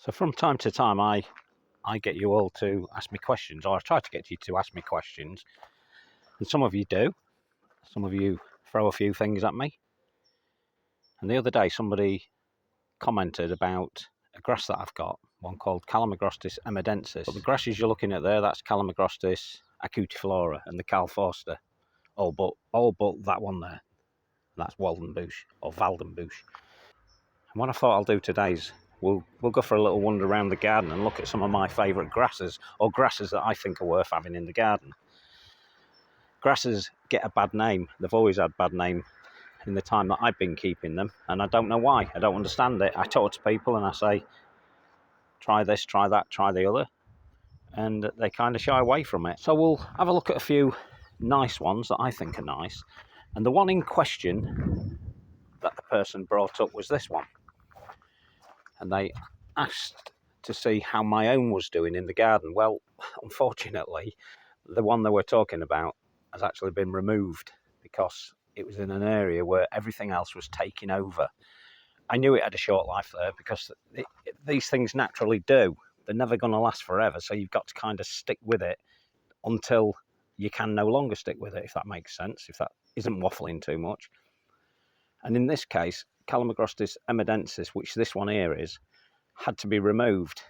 So from time to time, I get you all to ask me questions, or I try to get you to ask me questions, and some of you do. Some of you throw a few things at me. And the other day, somebody commented about a grass that I've got, one called Calamagrostis emedensis. But the grasses you're looking at there, that's Calamagrostis acutiflora and the Cal Forster, all but that one there. That's Waldenbush or Waldenbush. And what I thought I'll do today is we'll go for a little wander around the garden and look at some of my favourite grasses, or grasses that I think are worth having in the garden. Grasses get a bad name. They've always had bad name in the time that I've been keeping them, and I don't know why. I don't understand it. I talk to people and I say, try this, try that, try the other, and they kind of shy away from it. So we'll have a look at a few nice ones that I think are nice. And the one in question that the person brought up was this one. And they asked to see how my own was doing in the garden. Well, unfortunately, the one they were talking about has actually been removed because it was in an area where everything else was taking over. I knew it had a short life there because these things naturally do. They're never going to last forever, so you've got to kind of stick with it until you can no longer stick with it, if that makes sense, if that isn't waffling too much. And in this case, Calamagrostis emedensis, which this one here is, had to be removed.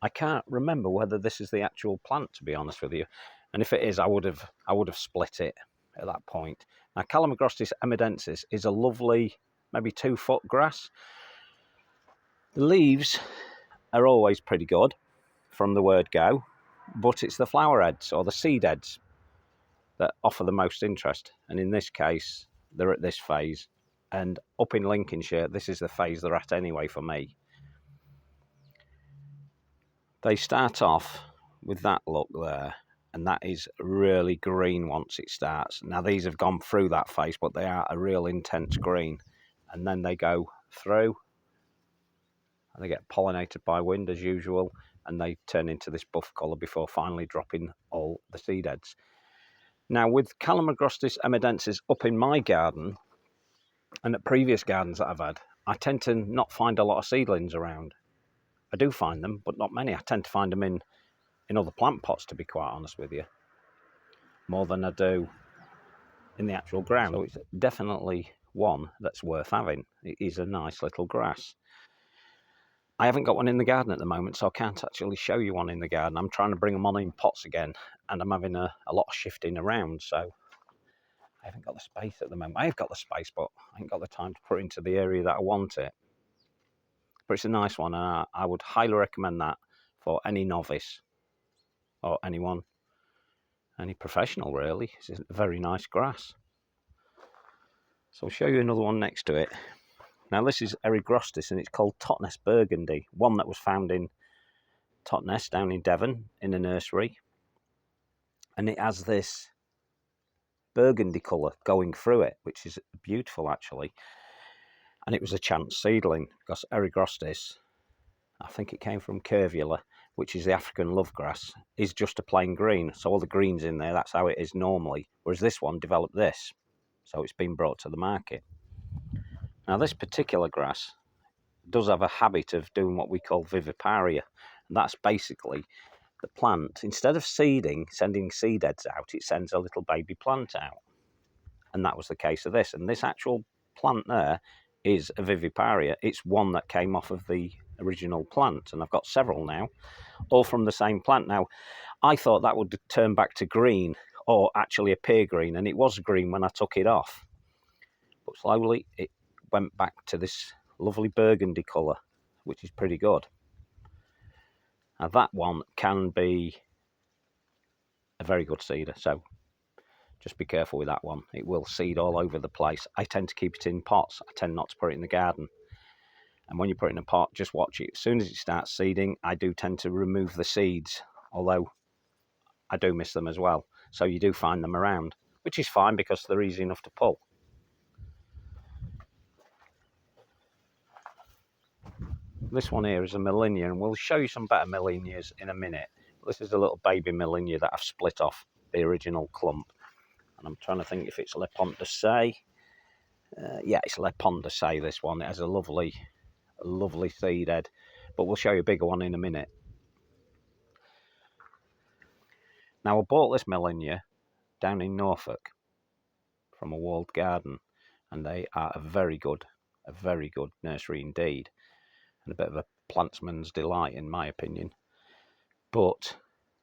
I can't remember whether this is the actual plant, to be honest with you. And if it is, I would have split it at that point. Now, Calamagrostis emedensis is a lovely, maybe 2-foot grass. The leaves are always pretty good from the word go, but it's the flower heads or the seed heads that offer the most interest. And in this case, they're at this phase. And up in Lincolnshire, this is the phase they're at anyway for me. They start off with that look there, and that is really green once it starts. Now these have gone through that phase, but they are a real intense green. And then they go through, and they get pollinated by wind as usual, and they turn into this buff colour before finally dropping all the seed heads. Now with Calamagrostis emedensis up in my garden, and at previous gardens that I've had, I tend to not find a lot of seedlings around. I do find them, but not many. I tend to find them in other plant pots, to be quite honest with you, more than I do in the actual ground. So it's definitely one that's worth having. It is a nice little grass. I haven't got one in the garden at the moment, so I can't actually show you one in the garden. I'm trying to bring them on in pots again, and I'm having a lot of shifting around, so I haven't got the space at the moment. I've got the space, but I haven't got the time to put it into the area that I want it. But it's a nice one, and I would highly recommend that for any novice or anyone, any professional really. It's a very nice grass. So I'll show you another one next to it. Now this is Erigrostis, and it's called Totnes Burgundy, one that was found in Totnes down in Devon in a nursery. And it has this burgundy colour going through it, which is beautiful actually. And it was a chance seedling because Erigrostis, I think it came from Curvula, which is the African love grass, is just a plain green. So all the greens in there, that's how it is normally. Whereas this one developed this. So it's been brought to the market. Now this particular grass does have a habit of doing what we call viviparia. And that's basically the plant, instead of seeding, sending seed heads out, it sends a little baby plant out. And that was the case of this. And this actual plant there is a viviparia. It's one that came off of the original plant, and I've got several now, all from the same plant. Now, I thought that would turn back to green, or actually appear green, and it was green when I took it off. But slowly it went back to this lovely burgundy colour, which is pretty good. Now that one can be a very good seeder, so just be careful with that one. It will seed all over the place. I tend to keep it in pots. I tend not to put it in the garden. And when you put it in a pot, just watch it. As soon as it starts seeding, I do tend to remove the seeds, although I do miss them as well. So you do find them around, which is fine because they're easy enough to pull. This one here is a Melinia, and we'll show you some better Melinias in a minute. This is a little baby Melinia that I've split off the original clump. And I'm trying to think if it's Le Pont de Say. Yeah, it's Le Pont de Say, this one. It has a lovely seed head. but we'll show you a bigger one in a minute. Now, I bought this Millennia down in Norfolk from a walled garden, and they are a very good nursery indeed, and a bit of a plantsman's delight in my opinion. But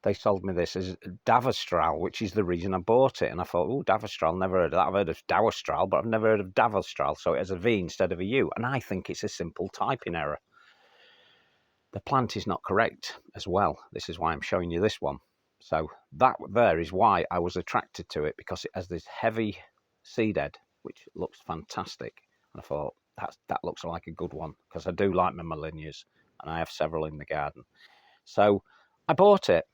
they sold me this as Davostral, which is the reason I bought it. And I thought, oh, Davostral, never heard of that. I've heard of Dawastral, but I've never heard of Davostral. So it has a V instead of a U. And I think it's a simple typing error. The plant is not correct as well. This is why I'm showing you this one. So that there is why I was attracted to it, because it has this heavy seed head, which looks fantastic. And I thought, that looks like a good one, because I do like my Millennias, and I have several in the garden. So I bought it,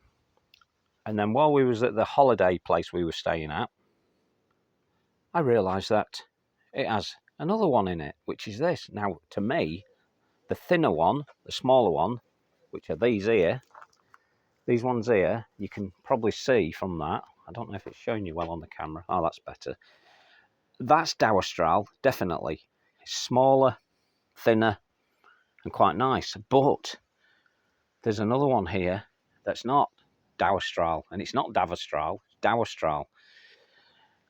and then while we was at the holiday place we were staying at, I realised that it has another one in it, which is this. Now, to me, the thinner one, the smaller one, which are these here, these ones here, you can probably see from that. I don't know if it's showing you well on the camera. Oh, that's better. That's Dawastral, definitely. It's smaller, thinner, and quite nice. But there's another one here that's not Dawastral, and it's not Davostral, it's Dawastral.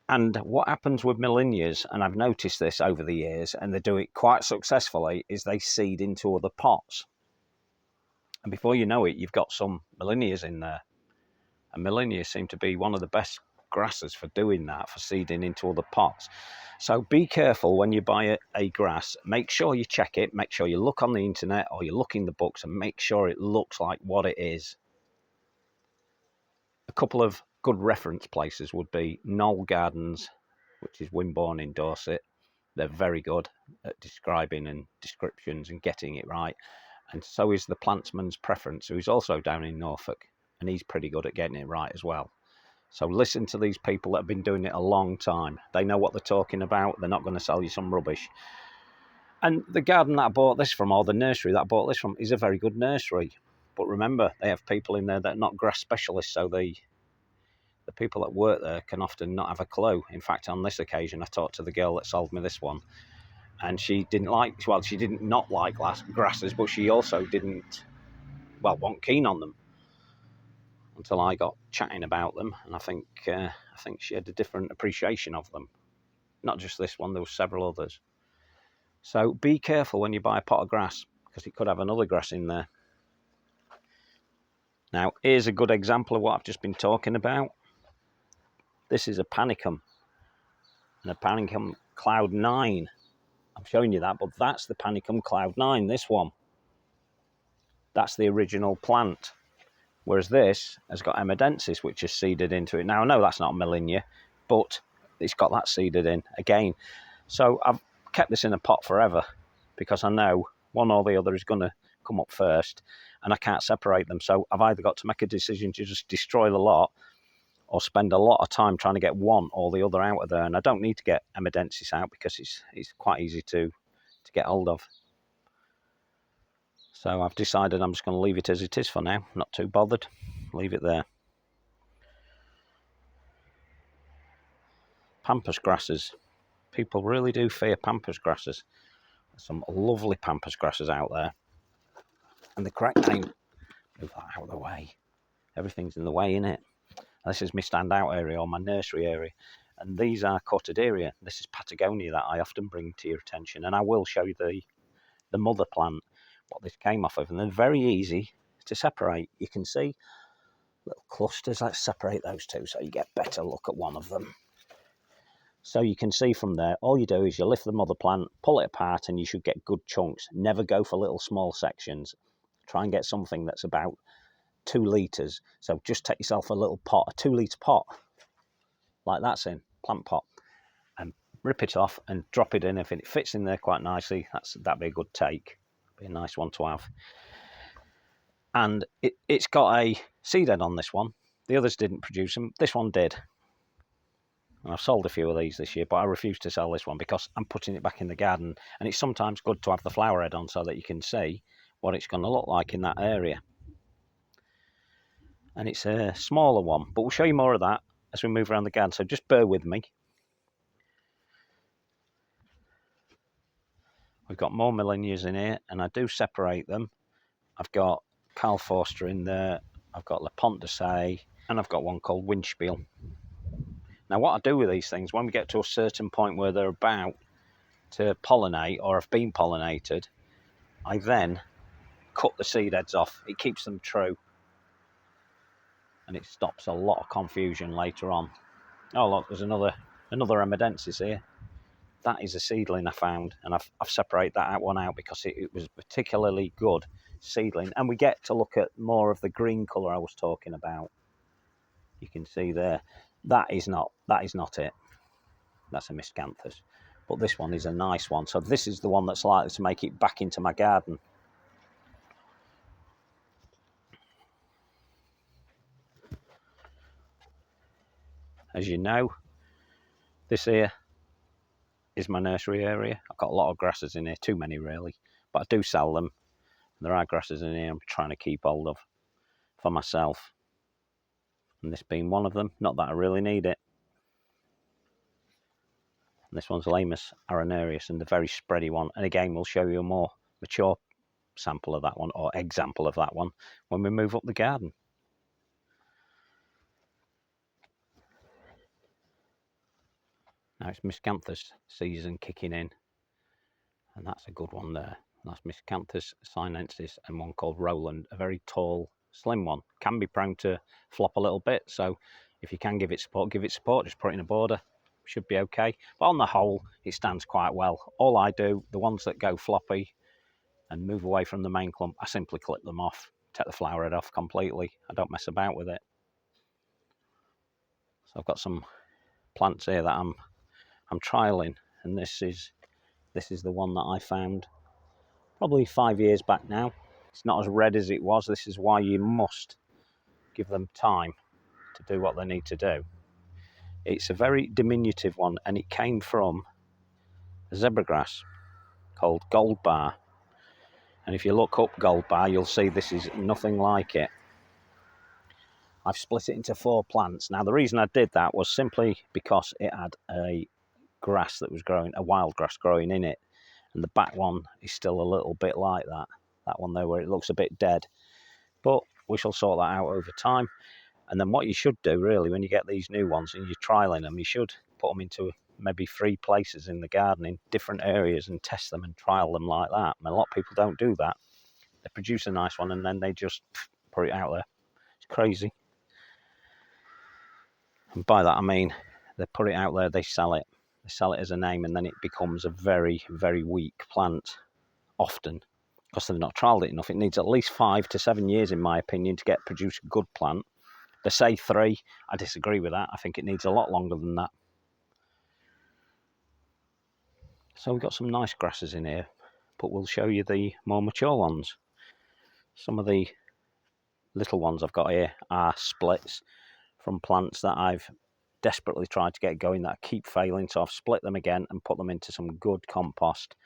And what happens with Millennias, and I've noticed this over the years, and they do it quite successfully, is they seed into other pots. And before you know it, you've got some Millennias in there. And Millennias seem to be one of the best grasses for doing that, for seeding into other pots. So be careful when you buy a grass. Make sure you check it. Make sure you look on the internet or you look in the books and make sure it looks like what it is. A couple of good reference places would be Knoll Gardens, which is Wimborne in Dorset. They're very good at describing and descriptions and getting it right. And so is the Plantsman's Preference, who's also down in Norfolk, and he's pretty good at getting it right as well. So listen to these people that have been doing it a long time. They know what they're talking about. They're not going to sell you some rubbish. And the garden that I bought this from, or the nursery that I bought this from, is a very good nursery. But remember, they have people in there that are not grass specialists, so the people that work there can often not have a clue. In fact, on this occasion, I talked to the girl that sold me this one, and she didn't not like grasses, but she also wasn't keen on them until I got chatting about them, and I think she had a different appreciation of them. Not just this one, there were several others. So be careful when you buy a pot of grass, because it could have another grass in there. Now, here's a good example of what I've just been talking about. This is a panicum, and a panicum Cloud 9. I'm showing you that, but that's the panicum Cloud 9, this one. That's the original plant. Whereas this has got Emadensis, which is seeded into it. Now, I know that's not a Millennia, but it's got that seeded in again. So I've kept this in a pot forever, because I know one or the other is going to come up first, and I can't separate them. So I've either got to make a decision to just destroy the lot, or spend a lot of time trying to get one or the other out of there. And I don't need to get Emadensis out, because it's quite easy to get hold of. So I've decided I'm just going to leave it as it is for now. Not too bothered. Leave it there. Pampas grasses. People really do fear pampas grasses. There's some lovely pampas grasses out there. And the correct name... Move that out of the way. Everything's in the way, innit? This is my standout area, or my nursery area. And these are Cortaderia. This is Patagonia that I often bring to your attention. And I will show you the mother plant, what this came off of. And they're very easy to separate. You can see little clusters. Let's separate those two so you get a better look at one of them. So you can see from there, all you do is you lift the mother plant, pull it apart, and you should get good chunks. Never go for little small sections. Try and get something that's about 2 litres. So just take yourself a little pot, a 2 litre pot, like that's in, plant pot, and rip it off and drop it in. If it fits in there quite nicely, that'd be a good take. Be a nice one to have. And it's got a seed head on this one. The others didn't produce them. This one did. And I've sold a few of these this year, but I refuse to sell this one because I'm putting it back in the garden. And it's sometimes good to have the flower head on so that you can see what it's going to look like in that area. And it's a smaller one, but we'll show you more of that as we move around the garden. So just bear with me. We've got more Millennias in here, and I do separate them I've got Carl Forster in there, I've got Le Pont de Say, and I've got one called Windspiel. Now what I do with these things, when we get to a certain point where they're about to pollinate or have been pollinated, I then cut the seed heads off. It keeps them true and it stops a lot of confusion later on. Oh look, there's another Emadensis here. That is a seedling I found, and I've separated that one out because it was particularly good seedling, and we get to look at more of the green colour I was talking about. You can see there, that is not it. That's a miscanthus, but this one is a nice one. So this is the one that's likely to make it back into my garden. As you know, this here is my nursery area. I've got a lot of grasses in here, too many really, but I do sell them. There are grasses in here I'm trying to keep hold of for myself, and this being one of them. Not that I really need it. And this one's Lamus arenarius, and the very spready one. And again, we'll show you a more mature sample of that one, or example of that one, when we move up the garden. Now it's Miscanthus season kicking in, and that's a good one there. That's Miscanthus sinensis and one called Roland, a very tall, slim one. Can be prone to flop a little bit, so if you can give it support, give it support. Just put it in a border, should be okay. But on the whole, it stands quite well. All I do, the ones that go floppy and move away from the main clump, I simply clip them off, take the flower head off completely. I don't mess about with it. So I've got some plants here that I'm trialing, and this is the one that I found probably 5 years back now. It's not as red as it was. This is why you must give them time to do what they need to do. It's a very diminutive one, and it came from a zebra grass called Gold Bar. And if you look up Gold Bar, you'll see this is nothing like it. I've split it into 4 plants. Now the reason I did that was simply because it had a grass that was growing, a wild grass growing in it, and the back one is still a little bit like that one there where it looks a bit dead, but we shall sort that out over time. And then what you should do really when you get these new ones and you're trialing them, you should put them into maybe 3 places in the garden in different areas and test them and trial them like that. And a lot of people don't do that. They produce a nice one and then they just put it out there. It's crazy. And by that I mean they put it out there, they sell it. They sell it as a name, and then it becomes a very, very weak plant, often, because they've not trialled it enough. It needs at least 5 to 7 years, in my opinion, to produce a good plant. They say 3. I disagree with that. I think it needs a lot longer than that. So we've got some nice grasses in here, but we'll show you the more mature ones. Some of the little ones I've got here are splits from plants that I've desperately tried to get going that I keep failing, so I've split them again and put them into some good compost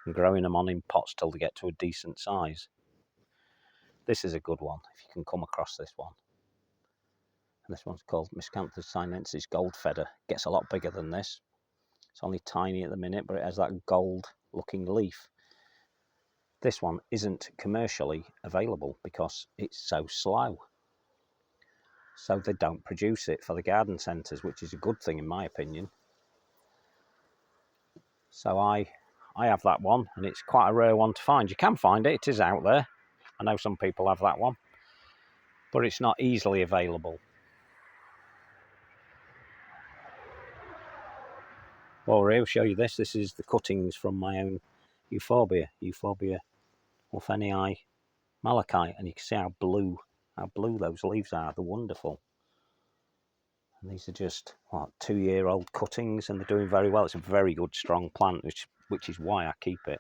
and growing them on in pots till they get to a decent size. This is a good one if you can come across this one. And this one's called Miscanthus sinensis Gold Feather. Gets a lot bigger than this. It's only tiny at the minute, but it has that gold looking leaf. This one isn't commercially available because it's so slow. So they don't produce it for the garden centres, which is a good thing in my opinion. So I have that one, and it's quite a rare one to find. You can find it, it is out there. I know some people have that one, but it's not easily available. Well, I'll show you this. This is the cuttings from my own Euphorbia wolfenii malachite, and you can see how blue those leaves are. They're wonderful. And these are just 2-year-old cuttings, and they're doing very well. It's a very good, strong plant, which is why I keep it,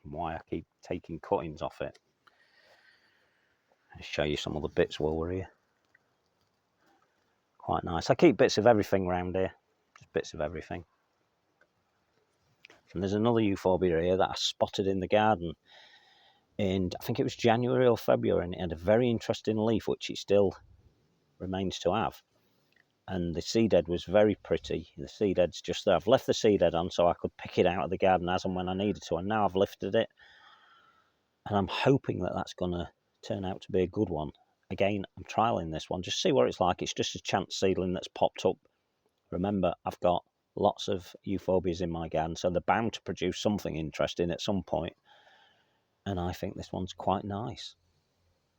and why I keep taking cuttings off it. I'll show you some of the bits while we're here. Quite nice. I keep bits of everything around here, just bits of everything. And there's another Euphorbia here that I spotted in the garden, and I think it was January or February, and it had a very interesting leaf, which it still remains to have. And the seed head was very pretty. The seed head's just there. I've left the seed head on so I could pick it out of the garden as and when I needed to, and now I've lifted it, and I'm hoping that that's going to turn out to be a good one. Again, I'm trialling this one, just see what it's like. It's just a chance seedling that's popped up. Remember, I've got lots of euphorbias in my garden, so they're bound to produce something interesting at some point. And I think this one's quite nice.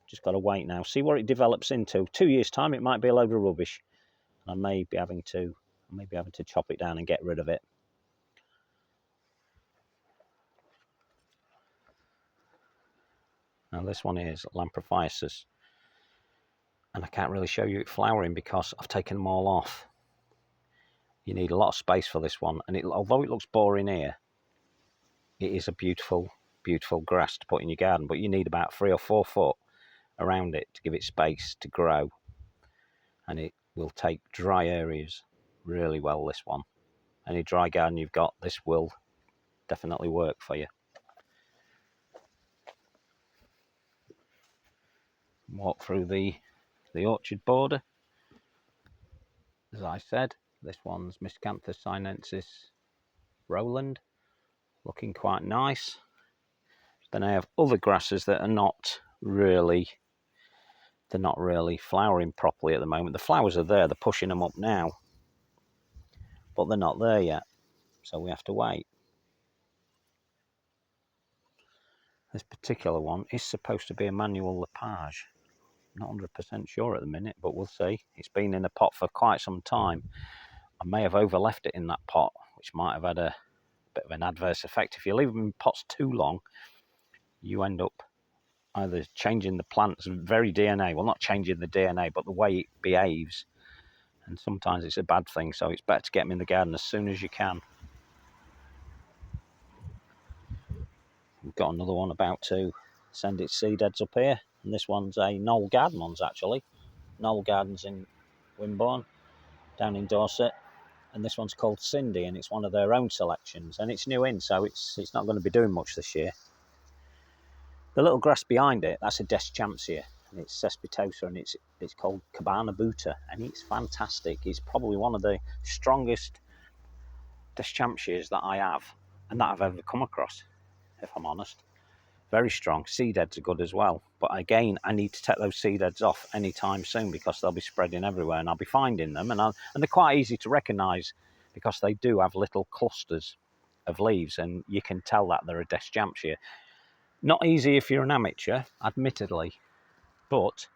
Just got to wait now, see what it develops into. 2 years' time, it might be a load of rubbish. I may be having to chop it down and get rid of it. Now this one is Lamprophysis, and I can't really show you it flowering because I've taken them all off. You need a lot of space for this one, and although it looks boring here, it is a beautiful, beautiful grass to put in your garden, but you need about 3 or 4 foot around it to give it space to grow, and it will take dry areas really well, this one. Any dry garden you've got, this will definitely work for you. Walk through the orchard border. As I said, this one's Miscanthus sinensis Roland, looking quite nice. Then I have other grasses that are not really flowering properly at the moment. The flowers are there, they're pushing them up now, but they're not there yet, so we have to wait. This particular one is supposed to be a manual lepage. Not 100% sure at the minute, but we'll see. It's been in a pot for quite some time. I may have overleft it in that pot, which might have had a bit of an adverse effect. If you leave them in pots too long, you end up either changing the plant's very DNA, well, not changing the DNA, but the way it behaves, and sometimes it's a bad thing, so it's better to get them in the garden as soon as you can. We've got another one about to send its seed heads up here, and this one's a Knoll Garden one's actually. Knoll Gardens in Wimborne, down in Dorset, and this one's called Cindy, and it's one of their own selections, and it's new in, so it's not going to be doing much this year. The little grass behind it, that's a Deschampsia, and it's Cespitosa, and it's called Cabana Buta, and it's fantastic. It's probably one of the strongest Deschampsias that I have, and that I've ever come across, if I'm honest. Very strong. Seed heads are good as well, but again, I need to take those seed heads off anytime soon because they'll be spreading everywhere, and I'll be finding them, and they're quite easy to recognise because they do have little clusters of leaves, and you can tell that they're a Deschampsia. Not easy if you're an amateur, admittedly, but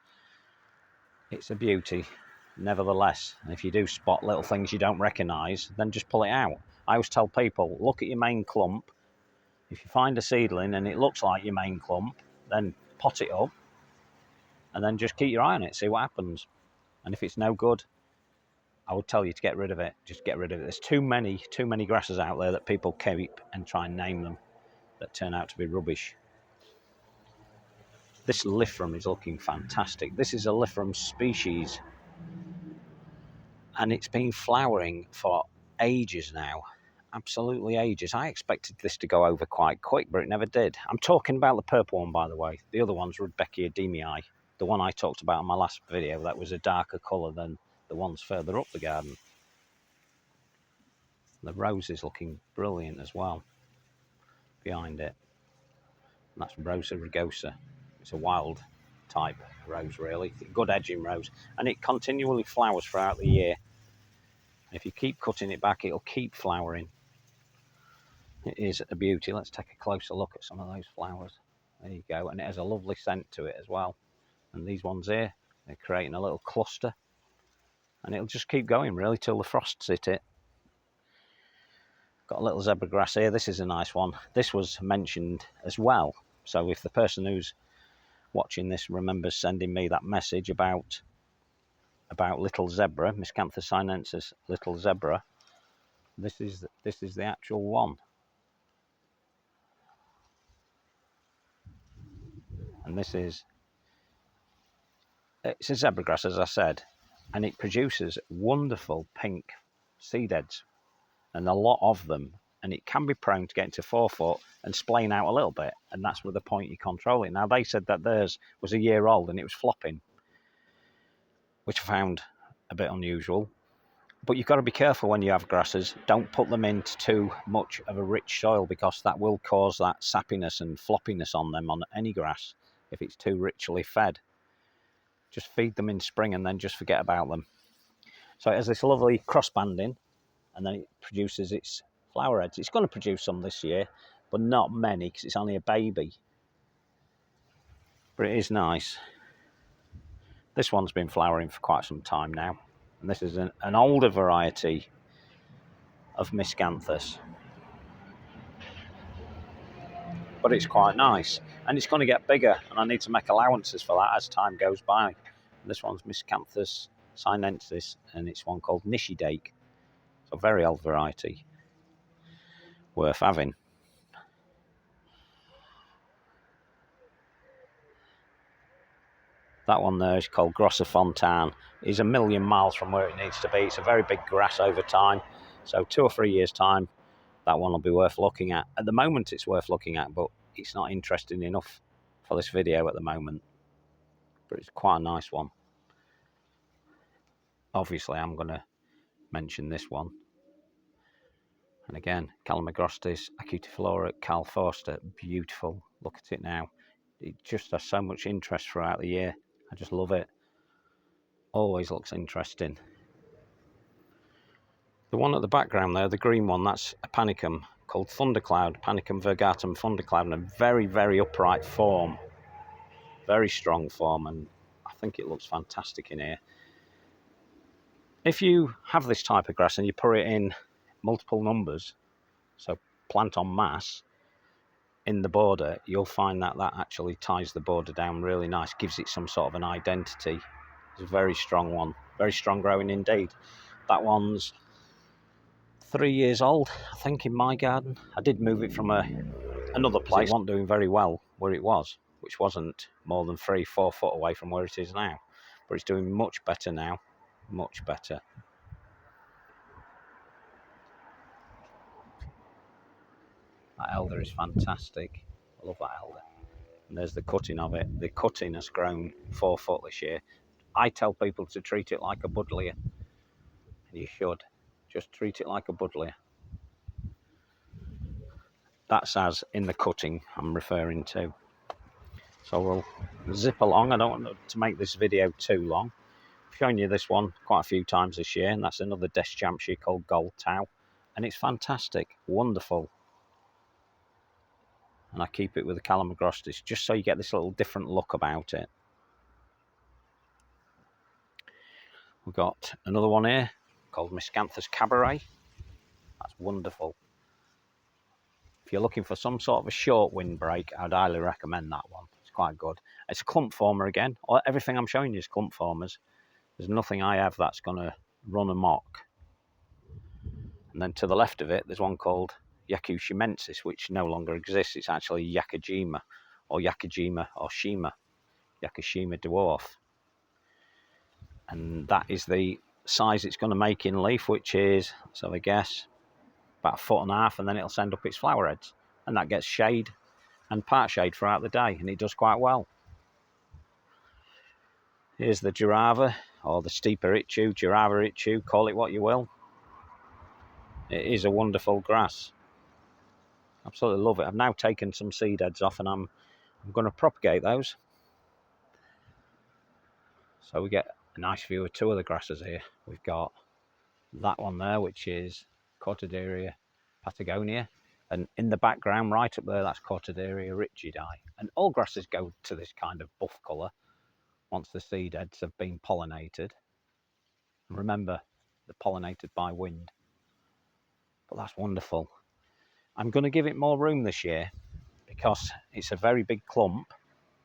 it's a beauty nevertheless. And if you do spot little things you don't recognise, then just pull it out. I always tell people, look at your main clump. If you find a seedling and it looks like your main clump, then pot it up and then just keep your eye on it, see what happens. And if it's no good, I would tell you to get rid of it. Just get rid of it. There's too many grasses out there that people keep and try and name them that turn out to be rubbish. This Liphrum is looking fantastic. This is a Liphrum species, and it's been flowering for ages now. Absolutely ages. I expected this to go over quite quick, but it never did. I'm talking about the purple one, by the way. The other one's Rudbeckia demii. The one I talked about in my last video, that was a darker colour than the ones further up the garden. The rose is looking brilliant as well behind it. And that's Rosa rugosa. It's a wild type rose, really. Good edging rose. And it continually flowers throughout the year. And if you keep cutting it back, it'll keep flowering. It is a beauty. Let's take a closer look at some of those flowers. There you go. And it has a lovely scent to it as well. And these ones here, they're creating a little cluster. And it'll just keep going, really, till the frosts hit it. Got a little zebra grass here. This is a nice one. This was mentioned as well. So if the person who's watching this remembers sending me that message about little zebra, Miscanthus sinensis little zebra, this is the actual one. And it's a zebra grass, as I said, and it produces wonderful pink seed heads, and a lot of them, and it can be prone to getting to 4 foot and splaying out a little bit, and that's where the point you control it. Now, they said that theirs was a year old and it was flopping, which I found a bit unusual. But you've got to be careful when you have grasses. Don't put them into too much of a rich soil because that will cause that sappiness and floppiness on them, on any grass. if it's too richly fed. Just feed them in spring and then just forget about them. So it has this lovely cross banding, and then it produces its flower heads. It's going to produce some this year, but not many because it's only a baby. But it is nice. This one's been flowering for quite some time now, and this is an older variety of miscanthus. But it's quite nice, and it's going to get bigger, and I need to make allowances for that as time goes by. This one's Miscanthus sinensis, and it's one called Nishidake. It's a very old variety, worth having. That one there is called Grassy. It's a million miles from where it needs to be. It's a very big grass over time, so 2 or 3 years' time, that one will be worth looking at. At the moment, it's worth looking at, but it's not interesting enough for this video at the moment. But it's quite a nice one. Obviously, I'm going to mention this one. And again, Calamagrostis acutiflora Cal Forster, beautiful. Look at it now. It just has so much interest throughout the year. I just love it. Always looks interesting. The one at the background there, the green one, that's a panicum called Thundercloud, Panicum virgatum Thundercloud, in a very, very upright form. Very strong form, and I think it looks fantastic in here. If you have this type of grass and you put it in multiple numbers, so plant en masse in the border, you'll find that that actually ties the border down really nice, gives it some sort of an identity. It's a very strong one, very strong growing indeed. That one's 3 years old, I think, in my garden. I did move it from another place. It wasn't doing very well where it was, which wasn't more than 3-4 foot away from where it is now. But it's doing much better now, much better. That elder is fantastic. I love that elder. And there's the cutting of it. The cutting has grown 4 foot this year. I tell people to treat it like a buddleia. And you should. Just treat it like a buddleia. That's as in the cutting I'm referring to. So we'll zip along. I don't want to make this video too long. I've shown you this one quite a few times this year, and that's another Deschampsia called Gold Tau. And it's fantastic, wonderful. And I keep it with the Calamagrostis just so you get this little different look about it. We've got another one here called Miscanthus Cabaret. That's wonderful. If you're looking for some sort of a short windbreak, I'd highly recommend that one. It's quite good. It's a clump former again. Everything I'm showing you is clump formers. There's nothing I have that's going to run amok. And then to the left of it, there's one called Yakushimensis, which no longer exists. It's actually Yakujima or Shima, Yakushima dwarf. And that is the size it's going to make in leaf, which is, so I guess, about 1.5 foot, and then it'll send up its flower heads. And that gets shade and part shade throughout the day, and it does quite well. Here's the Girava, or the steeper Itchu, Girava Itchu, call it what you will. It is a wonderful grass. Absolutely love it. I've now taken some seed heads off, and I'm going to propagate those. So we get a nice view of 2 of the grasses here. We've got that one there, which is Cortaderia Patagonia. And in the background, right up there, that's Cortaderia richidii. And all grasses go to this kind of buff colour once the seed heads have been pollinated. And remember, they're pollinated by wind. But that's wonderful. I'm going to give it more room this year because it's a very big clump.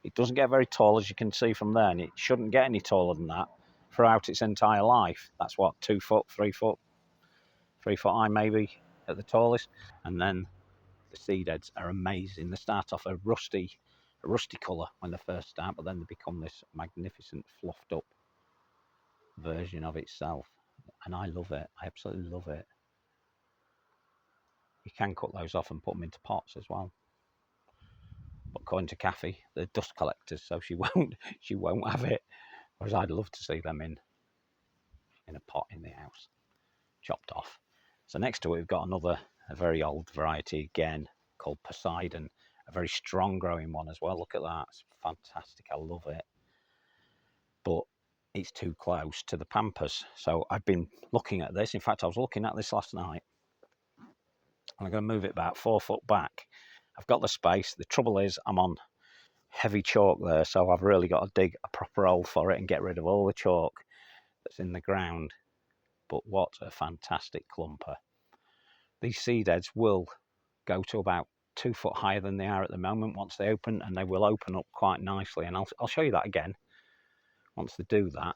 It doesn't get very tall, as you can see from there, and it shouldn't get any taller than that throughout its entire life. That's what, 2 foot, 3 foot, 3 foot high maybe at the tallest. And then the seed heads are amazing. They start off a rusty colour when they first start, but then they become this magnificent fluffed up version of itself. And I love it. I absolutely love it. You can cut those off and put them into pots as well. But according to Kathy, they're dust collectors, so she won't have it. Whereas I'd love to see them in a pot in the house, chopped off. So next to it, we've got a very old variety again called Poseidon, a very strong growing one as well. Look at that, it's fantastic, I love it. But it's too close to the pampas. So I've been looking at this. In fact, I was looking at this last night. I'm going to move it about 4 foot back. I've got the space. The trouble is I'm on heavy chalk there, so I've really got to dig a proper hole for it and get rid of all the chalk that's in the ground. But what a fantastic clumper. These seed heads will go to about 2 foot higher than they are at the moment once they open, and they will open up quite nicely. And I'll show you that again once they do that.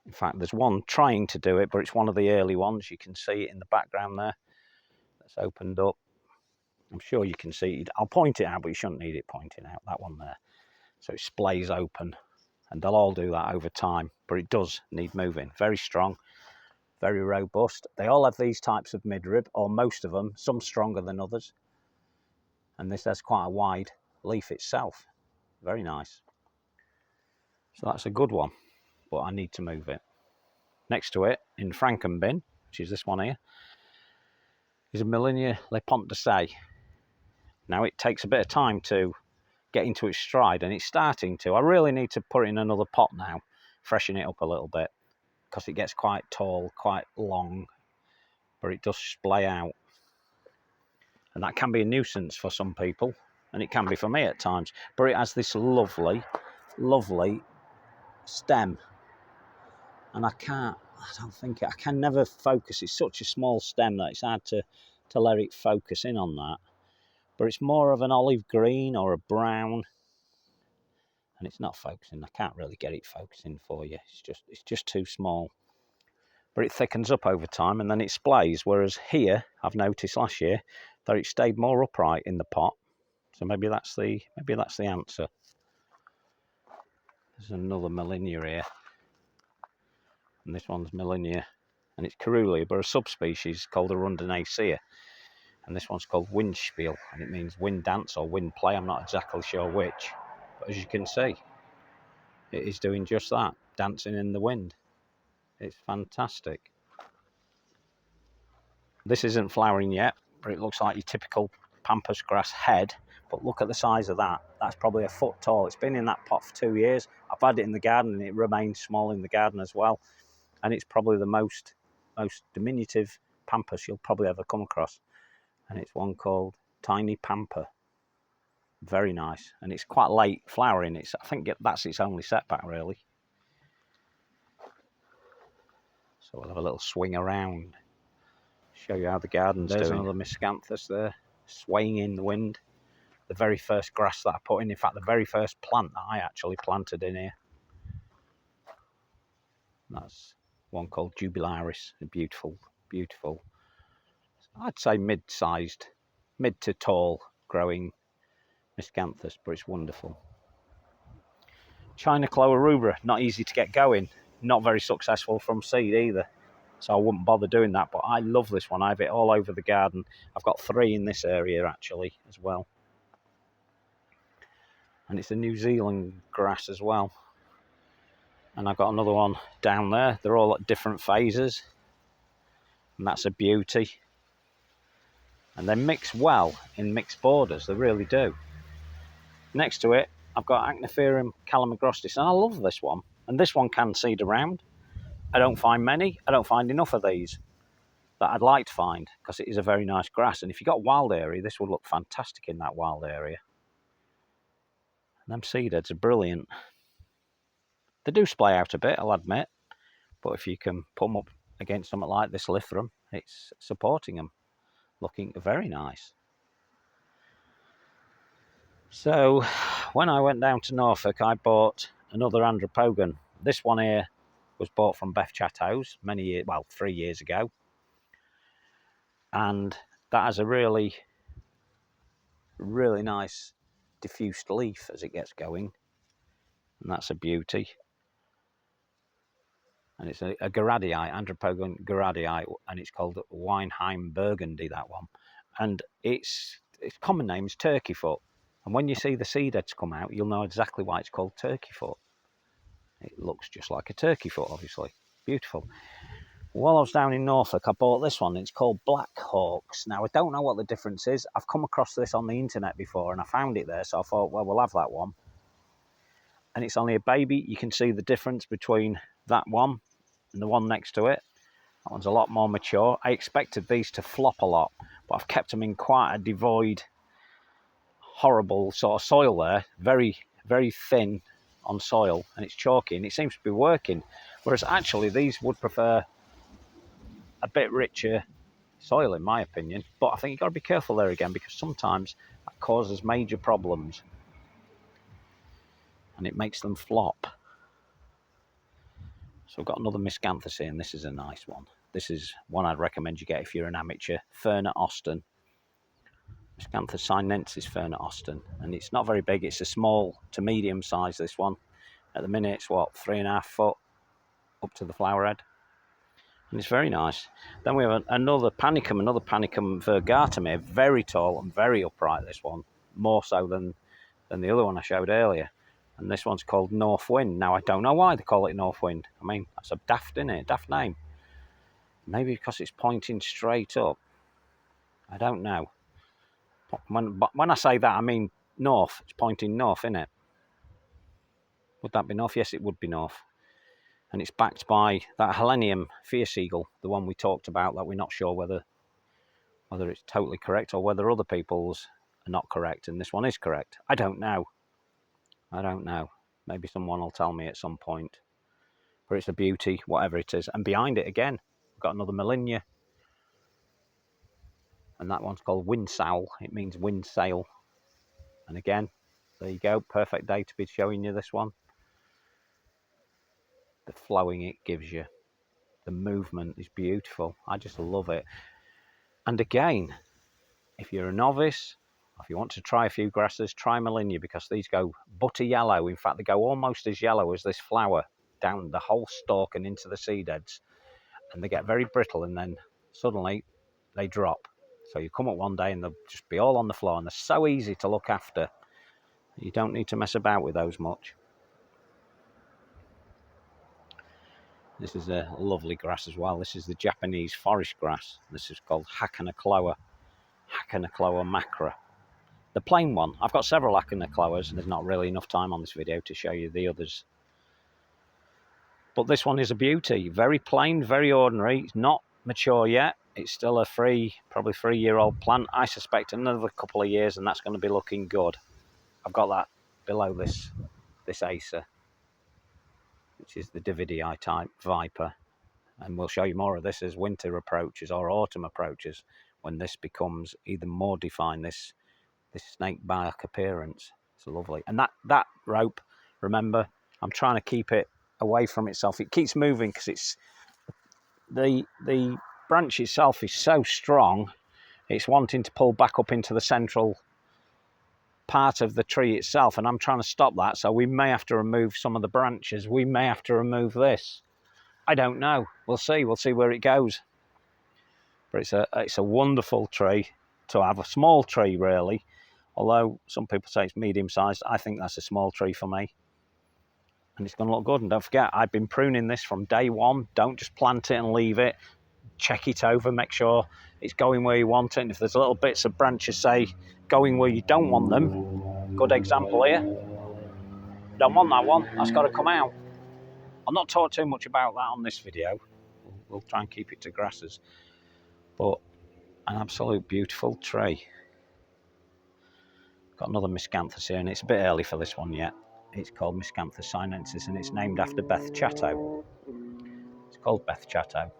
In fact, there's one trying to do it, but it's one of the early ones. You can see it in the background there. That's opened up. I'm sure you can see it. I'll point it out, but you shouldn't need it pointing out, that one there. So it splays open, and they'll all do that over time, but it does need moving. Very strong, very robust. They all have these types of midrib, or most of them, some stronger than others. And this has quite a wide leaf itself. Very nice. So that's a good one, but I need to move it. Next to it, in Frankenbin, which is this one here, is a Millennia Le Pont de Say. Now it takes a bit of time to get into its stride, and it's starting to. I really need to put it in another pot now, freshen it up a little bit, because it gets quite tall, quite long, but it does splay out. And that can be a nuisance for some people, and it can be for me at times. But it has this lovely, lovely stem. And I can never focus. It's such a small stem that it's hard to let it focus in on that. But it's more of an olive green or a brown. And it's not focusing. I can't really get it focusing for you. It's just too small. But it thickens up over time and then it splays. Whereas here, I've noticed last year that it stayed more upright in the pot. So maybe that's the answer. There's another Millennia here. And this one's Millennia. And it's Caerulea, but a subspecies called Arundinacea. And this one's called Windspiel, and it means wind dance or wind play. I'm not exactly sure which. But as you can see, it is doing just that, dancing in the wind. It's fantastic. This isn't flowering yet, but it looks like your typical pampas grass head. But look at the size of that. That's probably a foot tall. It's been in that pot for 2 years. I've had it in the garden and it remains small in the garden as well. And it's probably the most diminutive pampas you'll probably ever come across. And it's one called Tiny Pampa. Very nice. And it's quite late flowering. I think that's its only setback, really. So we'll have a little swing around. Show you how the garden's doing. There's another miscanthus there, swaying in the wind. The very first grass that I put in fact, the very first plant that I actually planted in here. That's one called Jubilaris. Beautiful, beautiful. I'd say mid-sized, mid to tall growing miscanthus, but it's wonderful. China Chlorubra, not easy to get going, not very successful from seed either, so I wouldn't bother doing that, but I love this one. I have it all over the garden. I've got 3 in this area actually as well. And it's a New Zealand grass as well. And I've got another one down there. They're all at different phases. And that's a beauty. And they mix well in mixed borders, they really do. Next to it, I've got Acniferium calamagrostis, and I love this one. And this one can seed around. I don't find many. I don't find enough of these that I'd like to find, because it is a very nice grass. And if you've got a wild area, this would look fantastic in that wild area. And them seed heads are brilliant. They do splay out a bit, I'll admit. But if you can put them up against something like this Lithrum, it's supporting them. Looking very nice. So when I went down to Norfolk, I bought another Andropogon. This one here was bought from Beth Chatto's 3 years ago. And that has a really, really nice diffused leaf as it gets going. And that's a beauty. And it's a Grassy, Andropogon Grassy, and it's called Weinheim Burgundy, that one. And its common name is turkey foot. And when you see the seed heads come out, you'll know exactly why it's called turkey foot. It looks just like a turkey foot, obviously. Beautiful. While I was down in Norfolk, I bought this one. It's called Black Hawks. Now, I don't know what the difference is. I've come across this on the internet before, and I found it there, so I thought, well, we'll have that one. And it's only a baby. You can see the difference between that one and the one next to it. That one's a lot more mature. I expected these to flop a lot, but I've kept them in quite a devoid, horrible sort of soil there. Very, very thin on soil, and it's chalky, and it seems to be working. Whereas actually these would prefer a bit richer soil, in my opinion. But I think you've got to be careful there again, because sometimes that causes major problems and it makes them flop. So we've got another miscanthus here, and this is a nice one. This is one I'd recommend you get if you're an amateur. Fern at Austin. Miscanthus sinensis fern at Austin. And it's not very big. It's a small to medium size, this one. At the minute, it's what, 3.5 foot up to the flower head. And it's very nice. Then we have another panicum virgatum here. Very tall and very upright, this one. More so than the other one I showed earlier. And this one's called North Wind. Now, I don't know why they call it North Wind. I mean, that's a daft, isn't it? Daft name. Maybe because it's pointing straight up. I don't know. When I say that, I mean north. It's pointing north, isn't it? Would that be north? Yes, it would be north. And it's backed by that Helenium fierce eagle, the one we talked about, that we're not sure whether it's totally correct or whether other people's are not correct and this one is correct. I don't know. Maybe someone will tell me at some point. But it's a beauty, whatever it is. And behind it again, we've got another Malinia. And that one's called Windsowl. It means wind sail. And again, there you go. Perfect day to be showing you this one. The flowing it gives you. The movement is beautiful. I just love it. And again, if you're a novice, if you want to try a few grasses, try Malinia, because these go butter yellow. In fact, they go almost as yellow as this flower down the whole stalk and into the seed heads. And they get very brittle, and then suddenly they drop. So you come up one day and they'll just be all on the floor, and they're so easy to look after. You don't need to mess about with those much. This is a lovely grass as well. This is the Japanese forest grass. This is called Hakanakloa macra. The plain one. I've got several Hakanakloas, and there's not really enough time on this video to show you the others. But this one is a beauty. Very plain, very ordinary. It's not mature yet. It's still a probably 3-year-old plant. I suspect another couple of years and that's going to be looking good. I've got that below this Acer, which is the Davidii type Viper. And we'll show you more of this as winter approaches or autumn approaches, when this becomes even more defined, this snake bark appearance. It's lovely. And that rope, remember, I'm trying to keep it away from itself. It keeps moving because it's the branch itself is so strong, it's wanting to pull back up into the central part of the tree itself, and I'm trying to stop that. So we may have to remove some of the branches. We may have to remove this. I don't know. We'll see where it goes. But it's a wonderful tree to have. A small tree, really, although some people say it's medium sized. I think that's a small tree for me, and it's going to look good. And don't forget, I've been pruning this from day one. Don't just plant it and leave it. Check it over, make sure it's going where you want it. And if there's little bits of branches, say, going where you don't want them, good example here, don't want that one, that's got to come out. I'll not talk too much about that on this video. We'll try and keep it to grasses. But an absolute beautiful tree. Got another miscanthus here, and it's a bit early for this one yet. It's called Miscanthus sinensis, and it's named after Beth Chatto. It's called Beth Chatto.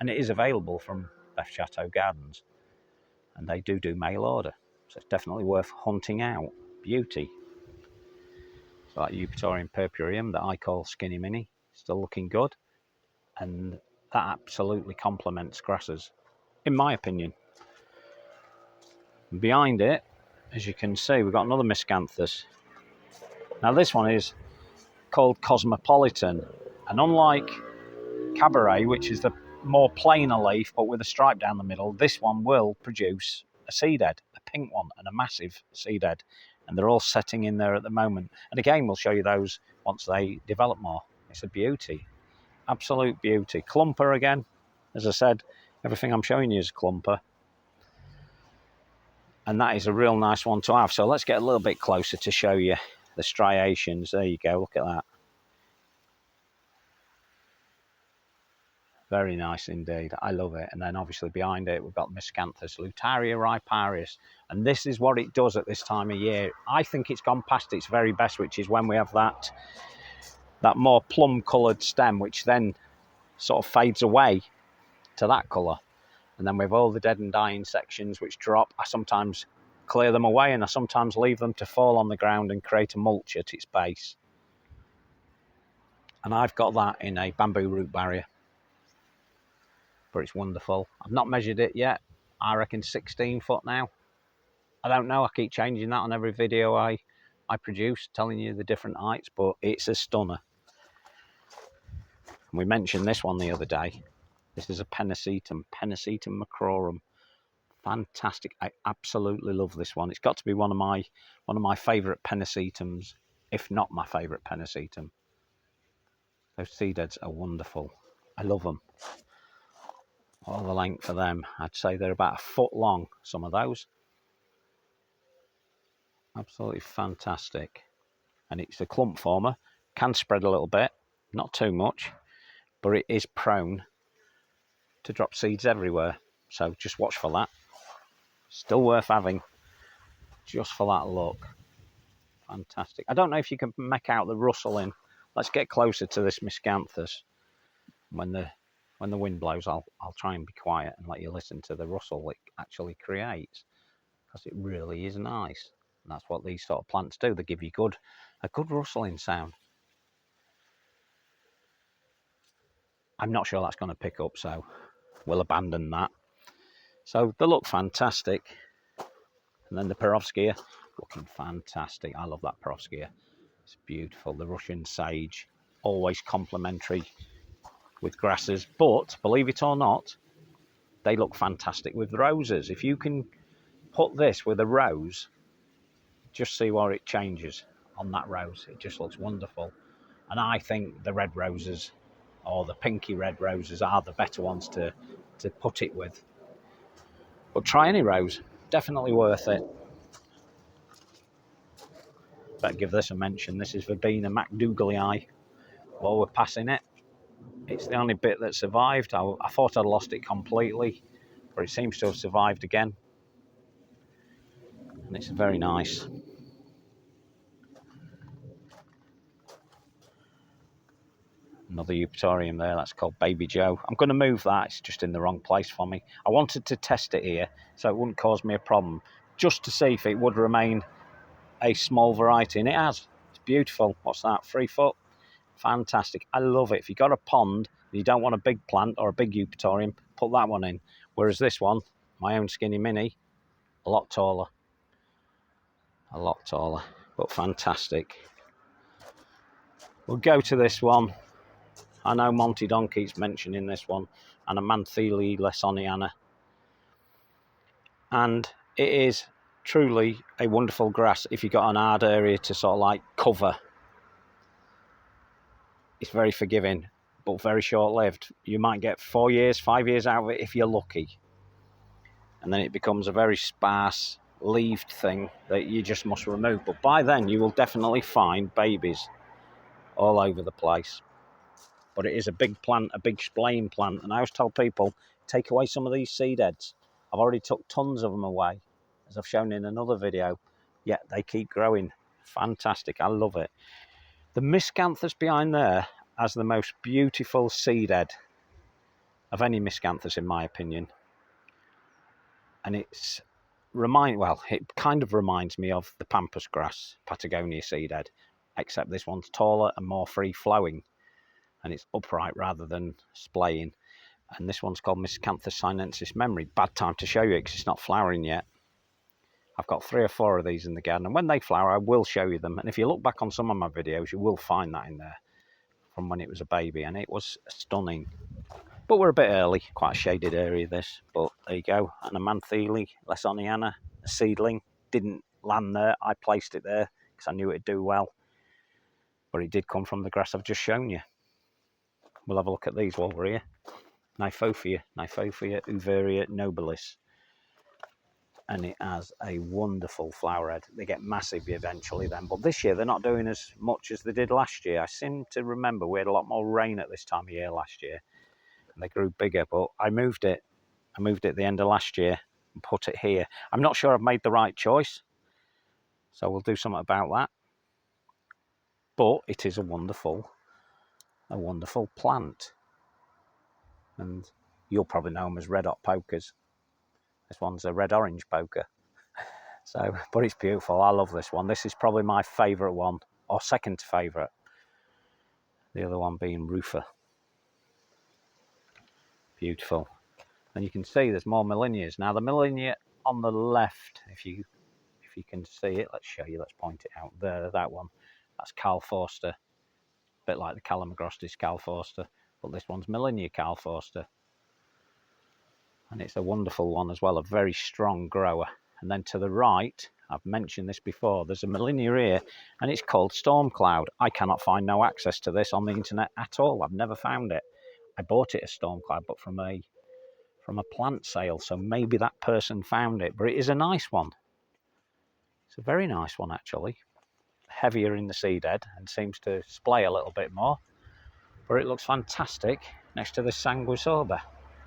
And it is available from Beth Chatto Gardens. And they do mail order. So it's definitely worth hunting out. Beauty. It's like Eupatorium purpureum that I call Skinny Mini. Still looking good. And that absolutely complements grasses, in my opinion. And behind it, as you can see, we've got another miscanthus. Now this one is called Cosmopolitan. And unlike Cabaret, which is the more plainer leaf but with a stripe down the middle, this one will produce a seed head, a pink one, and a massive seed head, and they're all setting in there at the moment. And again, we'll show you those once they develop more. It's a beauty, absolute beauty. Clumper again, As I said, everything I'm showing you is clumper. And that is a real nice one to have. So let's get a little bit closer to show you the striations. There you go, look at that. Very nice indeed. I love it. And then obviously behind it, we've got Miscanthus Lutaria riparius. And this is what it does at this time of year. I think it's gone past its very best, which is when we have that more plum-coloured stem, which then sort of fades away to that colour. And then with all the dead and dying sections which drop, I sometimes clear them away and I sometimes leave them to fall on the ground and create a mulch at its base. And I've got that in a bamboo root barrier. But it's wonderful. I've not measured it yet. I reckon 16 foot now. I don't know. I keep changing that on every video I produce, telling you the different heights, but it's a stunner. And we mentioned this one the other day. This is a Pennisetum macrorum. Fantastic. I absolutely love this one. It's got to be one of my favourite Pennisetums, if not my favourite Pennisetum. Those seed heads are wonderful. I love them. All the length of them, I'd say they're about a foot long, some of those. Absolutely fantastic. And it's a clump former, can spread a little bit, not too much, but it is prone to drop seeds everywhere. So just watch for that. Still worth having, just for that look. Fantastic. I don't know if you can make out the rustling. Let's get closer to this Miscanthus. When the wind blows, I'll try and be quiet and let you listen to the rustle it actually creates, because it really is nice. And that's what these sort of plants do. They give you a good rustling sound. I'm not sure that's going to pick up, so we'll abandon that. So they look fantastic. And then the Perovskia, looking fantastic. I love that Perovskia. It's beautiful. The Russian sage, always complementary with grasses, but believe it or not, they look fantastic with roses. If you can put this with a rose, just see where it changes on that rose. It just looks wonderful. And I think the red roses or the pinky red roses are the better ones to put it with. But try any rose, definitely worth it. Better give this a mention. This is Verbena MacDougallii. While we're passing it, it's the only bit that survived. I thought I'd lost it completely, but it seems to have survived again. And it's very nice. Another Eupatorium there, that's called Baby Joe. I'm going to move that, it's just in the wrong place for me. I wanted to test it here so it wouldn't cause me a problem, just to see if it would remain a small variety, and it has. It's beautiful. What's that, 3 foot? Fantastic. I love it. If you've got a pond and you don't want a big plant or a big Eupatorium, put that one in. Whereas this one, my own Skinny Mini, a lot taller. A lot taller, but fantastic. We'll go to this one. I know Monty Don keeps mentioning this one, and a Manthele lesoniana. And it is truly a wonderful grass if you've got an hard area to sort of like cover. It's very forgiving, but very short-lived. You might get 4 years, 5 years out of it if you're lucky. And then it becomes a very sparse, leaved thing that you just must remove. But by then, you will definitely find babies all over the place. But it is a big plant, a big splaying plant. And I always tell people, take away some of these seed heads. I've already took tons of them away, as I've shown in another video. Yet they keep growing. Fantastic. I love it. The Miscanthus behind there has the most beautiful seed head of any Miscanthus, in my opinion. And it kind of reminds me of the Pampas grass, Patagonia seed head, except this one's taller and more free-flowing. And it's upright rather than splaying. And this one's called Miscanthus sinensis memory. Bad time to show you it because it's not flowering yet. I've got 3 or 4 of these in the garden, and when they flower, I will show you them. And if you look back on some of my videos, you will find that in there from when it was a baby, and it was stunning. But we're a bit early, quite a shaded area this, but there you go. And a Manthele lesoniana, a seedling, didn't land there. I placed it there because I knew it'd do well. But it did come from the grass I've just shown you. We'll have a look at these while we're here. Nyphophia uvaria nobilis. And it has a wonderful flower head. They get massive eventually then, but this year they're not doing as much as they did last year. I seem to remember we had a lot more rain at this time of year last year, and they grew bigger, but I moved it at the end of last year and put it here. I'm not sure I've made the right choice, so we'll do something about that. But it is a wonderful plant. And you'll probably know them as red hot pokers. This one's a red-orange poker. So, but it's beautiful. I love this one. This is probably my favourite one, or second favourite. The other one being Rufa. Beautiful. And you can see there's more Millennias. Now the Millennia on the left, if you can see it, let's show you, let's point it out. There, that one. That's Carl Forster. A bit like the Calamagrostis Carl Forster. But this one's Millennia Carl Forster. And it's a wonderful one as well, a very strong grower. And then to the right, I've mentioned this before, there's a Millennia here, and it's called Stormcloud. I cannot find no access to this on the internet at all. I've never found it. I bought it as Stormcloud, but from a plant sale, so maybe that person found it. But it is a nice one. It's a very nice one, actually. Heavier in the seed head and seems to splay a little bit more. But it looks fantastic next to this Sanguisorba,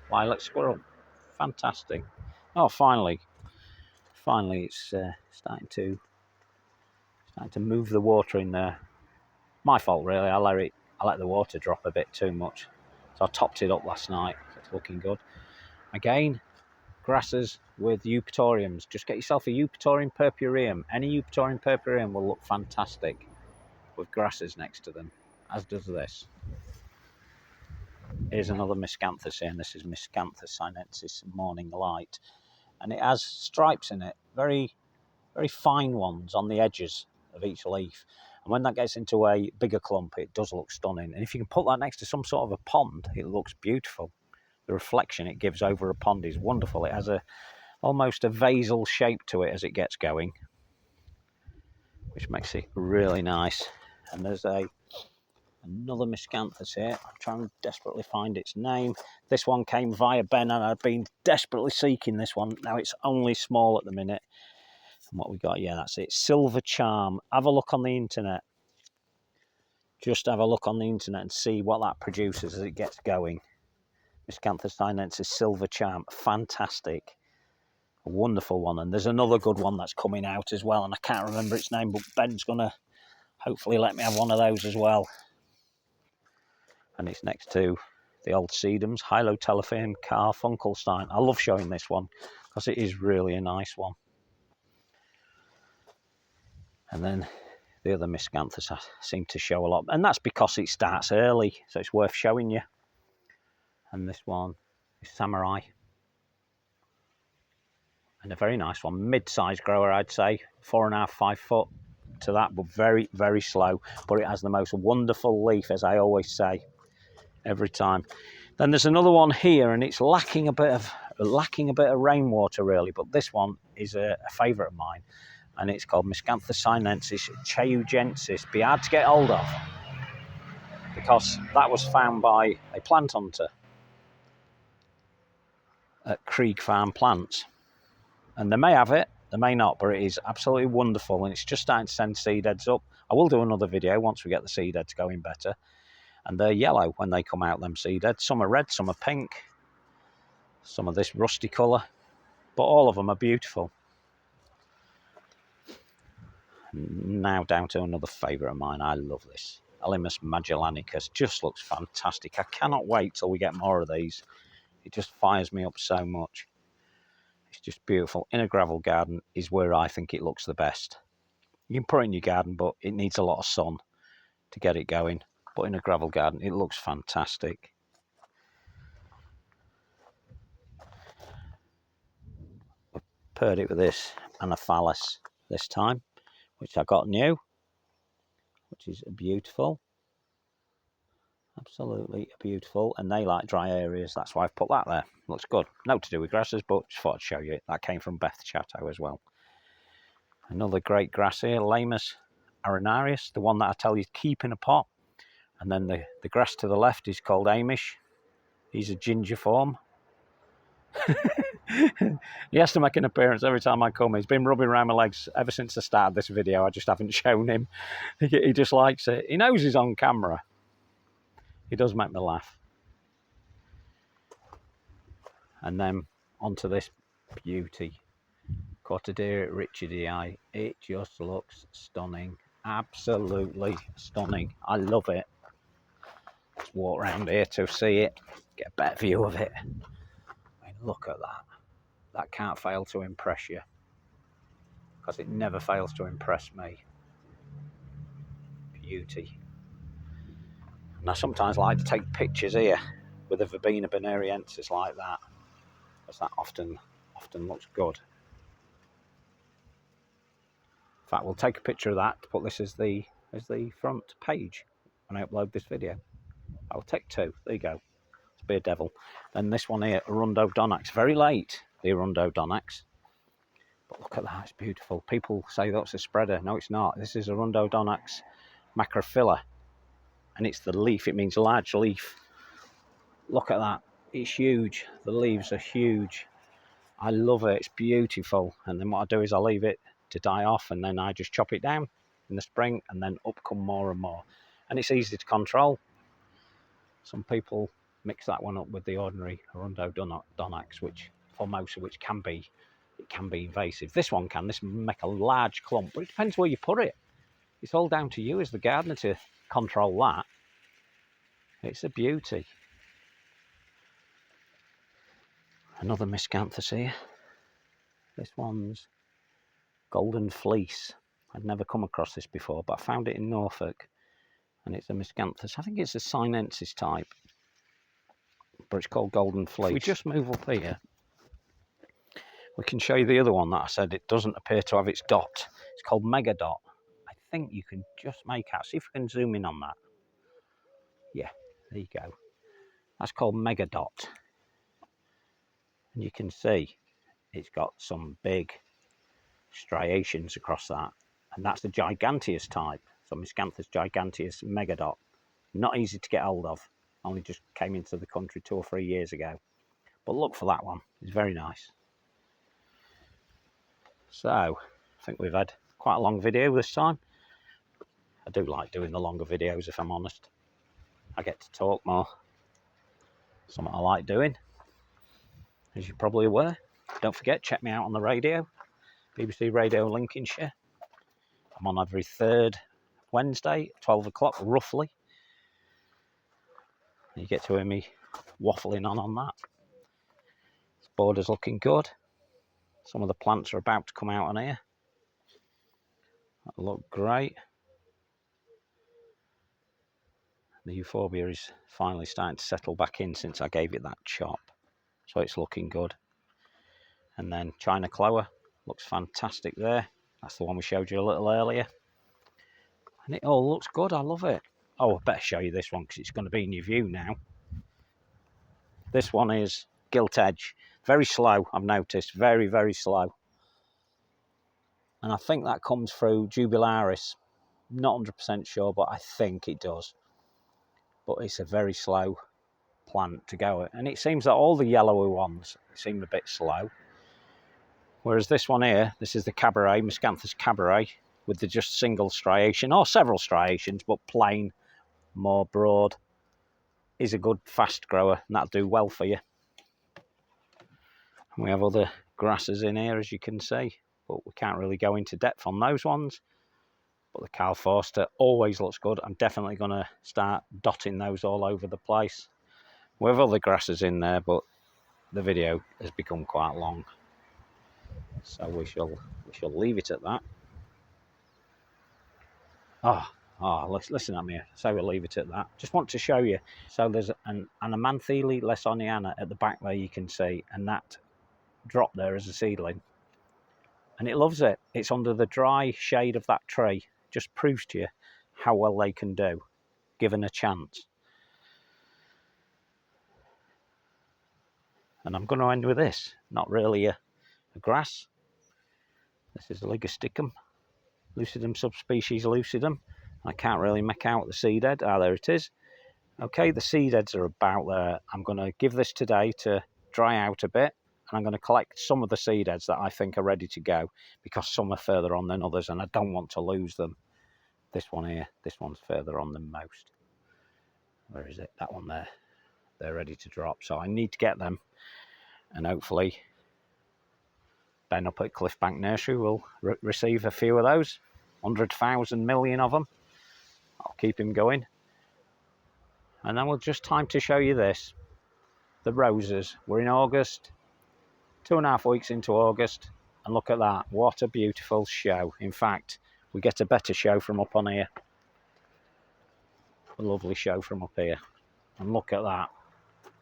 lilac squirrel. Fantastic. Oh, finally it's starting to move the water in there. My fault really. I let the water drop a bit too much, so I topped it up last night. It's looking good. Again, grasses with eupatoriums. Just get yourself a eupatorium purpureum. Any eupatorium purpureum will look fantastic with grasses next to them, as does this. Here's another miscanthus here, and this is Miscanthus sinensis Morning Light, and it has stripes in it, very fine ones on the edges of each leaf. And when that gets into a bigger clump, it does look stunning. And if you can put that next to some sort of a pond, it looks beautiful. The reflection it gives over a pond is wonderful. It has almost a vasal shape to it as it gets going, which makes it really nice. And there's another miscanthus here. I'm trying to desperately find its name. This one came via Ben, and I've been desperately seeking this one. Now it's only small at the minute. And what we got, yeah, that's it. Silver Charm. Have a look on the internet. Just have a look on the internet and see what that produces as it gets going. Miscanthus sinensis Silver Charm. Fantastic. A wonderful one. And there's another good one that's coming out as well, and I can't remember its name, but Ben's going to hopefully let me have one of those as well. And it's next to the old sedums, Hylotelephium Carfunkelstein. I love showing this one because it is really a nice one. And then the other miscanthus I seem to show a lot, and that's because it starts early, so it's worth showing you. And this one is Samurai, and a very nice one, mid-sized grower, I'd say, 4.5, 5 foot to that, but very slow. But it has the most wonderful leaf, as I always say, every time. Then there's another one here, and it's lacking a bit of rainwater really, but this one is a favourite of mine. And it's called Miscanthus sinensis cheugensis. Be hard to get hold of because that was found by a plant hunter at Krieg Farm Plants. And they may have it, they may not, but it is absolutely wonderful, and it's just starting to send seed heads up. I will do another video once we get the seed heads going better. And they're yellow when they come out, them seed heads. Some are red, some are pink, some of this rusty colour, but all of them are beautiful. Now down to another favourite of mine. I love this. Elymus magellanicus. Just looks fantastic. I cannot wait till we get more of these. It just fires me up so much. It's just beautiful. In a gravel garden is where I think it looks the best. You can put it in your garden, but it needs a lot of sun to get it going. But in a gravel garden, it looks fantastic. I've paired it with this Anaphalis this time, which I got new, which is beautiful. Absolutely beautiful, and they like dry areas. That's why I've put that there. Looks good. No to do with grasses, but just thought I'd show you it. That came from Beth Chatto as well. Another great grass here, Lamus arenarius, the one that I tell you to keep in a pot. And then the grass to the left is called Hamish. He's a ginger form. He has to make an appearance every time I come. He's been rubbing around my legs ever since the start of this video. I just haven't shown him. He just likes it. He knows he's on camera. He does make me laugh. And then onto this beauty. Cortadera richardii. It just looks stunning. Absolutely stunning. I love it. Let's walk around here to see it. Get a better view of it. I mean, look at that. That can't fail to impress you. Because it never fails to impress me. Beauty. And I sometimes like to take pictures here with a Verbena bonariensis like that, because that often looks good. In fact, we'll take a picture of that to put this as the front page when I upload this video. I'll take two. There you go. It's Beer Devil. Then this one here, Arundo Donax. Very late, the Arundo Donax. But look at that, it's beautiful. People say that's a spreader. No, it's not. This is Arundo Donax macrophylla. And it's the leaf. It means large leaf. Look at that. It's huge. The leaves are huge. I love it. It's beautiful. And then what I do is I leave it to die off, and then I just chop it down in the spring, and then up come more and more. And it's easy to control. Some people mix that one up with the ordinary Arundo Donax, which for most of which can be invasive. This one can. This make a large clump, but it depends where you put it. It's all down to you as the gardener to control that. It's a beauty. Another miscanthus here. This one's Golden Fleece. I'd never come across this before, but I found it in Norfolk, and it's a miscanthus. I think it's a sinensis type, but it's called Golden Fleece. If we just move up here, we can show you the other one that I said it doesn't appear to have its dot. It's called Mega Dot. I think you can just make out. See if we can zoom in on that. Yeah, there you go. That's called Mega Dot. And you can see it's got some big striations across that. And that's the Giganteus type. So Miscanthus Giganteus Megadot. Not easy to get hold of. Only just came into the country 2 or 3 years ago. But look for that one. It's very nice. So, I think we've had quite a long video this time. I do like doing the longer videos, if I'm honest. I get to talk more. Something I like doing, as you're probably aware. Don't forget, check me out on the radio. BBC Radio Lincolnshire. I'm on every third Wednesday, 12 o'clock, roughly. You get to hear me waffling on that. This border's looking good. Some of the plants are about to come out on here. That look great. The euphorbia is finally starting to settle back in since I gave it that chop. So it's looking good. And then China Clover looks fantastic there. That's the one we showed you a little earlier. And it all looks good. I love it. Oh, I better show you this one because it's going to be in your view now. This one is Gilt Edge. Very slow, I've noticed. Very, very slow. And I think that comes through Jubilaris. Not 100% sure, but I think it does. But it's a very slow plant to go at. And it seems that all the yellower ones seem a bit slow. Whereas this one here, this is the Cabaret, Miscanthus Cabaret, with the just single striation, or several striations, but plain, more broad, is a good fast grower, and that'll do well for you. And we have other grasses in here, as you can see, but we can't really go into depth on those ones. But the Carl Forster always looks good. I'm definitely going to start dotting those all over the place. We have other grasses in there, but the video has become quite long. So we shall leave it at that. Listen at me. So we'll leave it at that. Just want to show you. So there's an Anamanthele lesoniana at the back there, you can see, and that drop there as a seedling. And it loves it. It's under the dry shade of that tree. Just proves to you how well they can do, given a chance. And I'm going to end with this. Not really a grass. This is a Ligusticum, Lucidum subspecies lucidum. I can't really make out the seed head. Ah, there it is. Okay, the seed heads are about there. I'm going to give this today to dry out a bit, and I'm going to collect some of the seed heads that I think are ready to go, because some are further on than others and I don't want to lose them. This one here, this one's further on than most. Where is it? That one there. They're ready to drop, so I need to get them, and hopefully Ben up at Cliffbank Nursery will receive a few of those. 100,000 million of them. I'll keep him going. And then we'll just time to show you this. The roses. We're in August, 2.5 weeks into August, and look at that. What a beautiful show. In fact, we get a better show from up on here. A lovely show from up here. And look at that.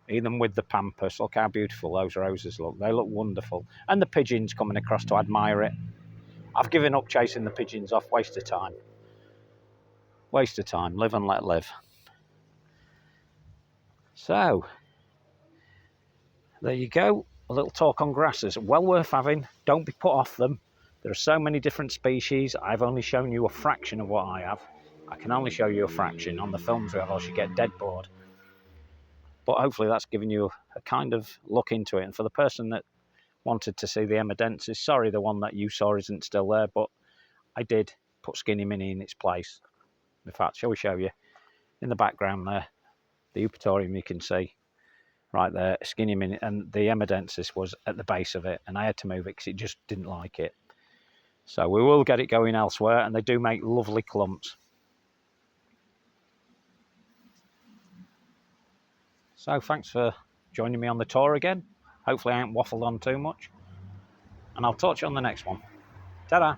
Even with the pampas, look how beautiful those roses look. They look wonderful. And the pigeons coming across to admire it. I've given up chasing the pigeons off. Waste of time. Waste of time. Live and let live. So, there you go. A little talk on grasses. Well worth having. Don't be put off them. There are so many different species. I've only shown you a fraction of what I have. I can only show you a fraction. On the films we have, I should get dead bored. But hopefully that's given you a kind of look into it. And for the person that wanted to see the emedensis, sorry the one that you saw isn't still there, but I did put Skinny Mini in its place. In fact, shall we show you? In the background there, the eupatorium you can see right there, Skinny Mini, and the emedensis was at the base of it, and I had to move it because it just didn't like it. So we will get it going elsewhere, and they do make lovely clumps. So thanks for joining me on the tour again. Hopefully I ain't waffled on too much. And I'll talk to you on the next one. Ta-da!